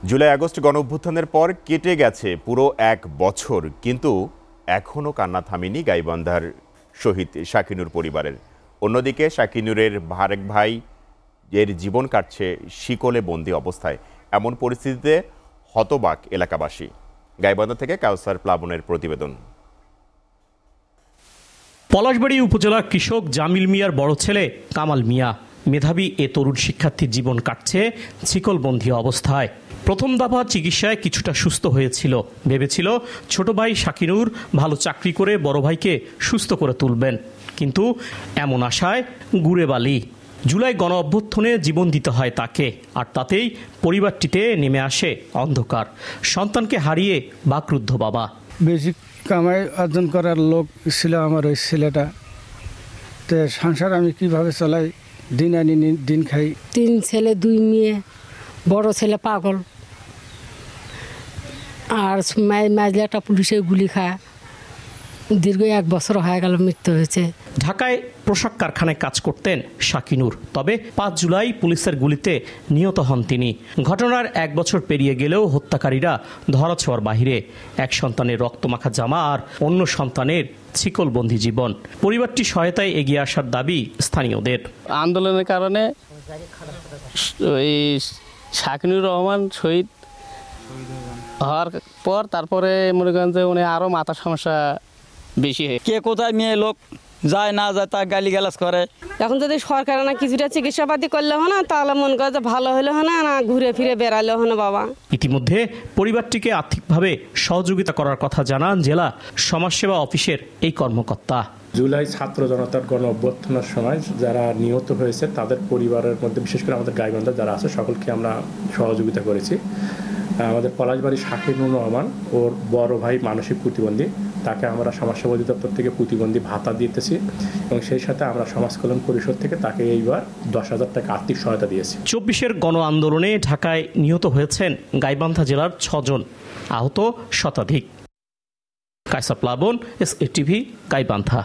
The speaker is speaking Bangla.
জুলাই আগস্ট গণঅভ্যুত্থানের পর কেটে গেছে পুরো ১ বছর, কিন্তু এখনও কান্না থামেনি গাইবান্ধার শহীদ শাকিনুর পরিবারের। অন্যদিকে শাকিনুরের আরেক ভাই এর জীবন কাটছে শিকলে বন্দি অবস্থায়। এমন পরিস্থিতিতে হতবাক এলাকাবাসী। গাইবান্ধা থেকে কাউসার প্লাবনের প্রতিবেদন। পলাশবাড়ী উপজেলার কৃষক জামিল মিয়ার বড় ছেলে কামাল মিয়া মেধাবী এ তরুণ শিক্ষার্থীর জীবন কাটছে শিকলবন্দি অবস্থায়। প্রথম দফা চিকিৎসায় কিছুটা সুস্থ হয়েছিল, ভেবেছিল ছোট ভাই শাকিনুর ভালো চাকরি করে বড় ভাইকে সুস্থ করে তুলবেন, কিন্তু এমন আশায় গুড়ে বালি। জুলাই গণ অভ্যুত্থানে জীবন দিতে হয় তাকে, আর তাতেই পরিবারটিতে নেমে আসে অন্ধকার। সন্তানকে হারিয়ে বাকরুদ্ধ বাবা। বেশি কামাই অর্জন করার লোক ছিল আমার ওই ছেলেটা, তো সংসার আমি কিভাবে চালাই, দিন আনি দিন খাই। 3 ছেলে 2 মেয়ে, বড় ছেলে পাগল, আর মাঝলাটা পুলিশে গুলি খায়। দীর্ঘ 1 বছর হয়ে গেল মৃত্যু হয়েছে। ঢাকায় পোশাক কারখানায় কাজ করতেন শাকিনুর, তবে 5 জুলাই পুলিশের গুলিতে নিহত হন তিনি। ঘটনার 1 বছর পেরিয়ে গেলেও হত্যাকারীরা ধরাছোঁয়ার বাহিরে। এক সন্তানের রক্তমাখা জামা আর অন্য সন্তানের শিকলবন্দি জীবন। পরিবারটি সহায়তায় এগিয়ে আসার দাবি স্থানীয়দের। আন্দোলনের কারণে ওই শাকিনুর রহমান শহীদ হওয়ার পর তারপরে মনে করেন যে উনি আরও মাথার সমস্যা বেশি হয়। কে কোথায় মেয়ে লোক যায় না যায় তা গালিগালাজ করে। এখন যদি সরকার না কিছুটা চিকিৎসাপাতি করলে হয় না, তাহলে মনে করে যে ভালো হলে হয় না, ঘুরে ফিরে বেড়ালে হয় না বাবা। ইতিমধ্যে পরিবারটিকে আর্থিকভাবে সহযোগিতা করার কথা জানান জেলা সমাজসেবা অফিসের এই কর্মকর্তা। জুলাই ছাত্র জনতার গণ অভ্যুত্থানের সময় যারা নিহত হয়েছে তাদের পরিবারের মধ্যে, বিশেষ করে আমাদের গাইবান্ধা যারা আছে, সকলকে আমরা সহযোগিতা করেছি। আমাদের পলাশবাড়ি শাকিনুর রহমান, ওর বড় ভাই মানসিক প্রতিবন্ধী, তাকে আমরা সমাজসেবা অধিদপ্তর থেকে প্রতিবন্ধী ভাতা দিতেছি, এবং সেই সাথে আমরা সমাজ কল্যাণ পরিষদ থেকে তাকে এইবার 10,000 টাকা আর্থিক সহায়তা দিয়েছি। 24-এর গণ আন্দোলনে ঢাকায় নিহত হয়েছেন গাইবান্ধা জেলার 6 জন, আহত শতাধিক। কাউসার প্লাবন, SATV, গাইবান্ধা।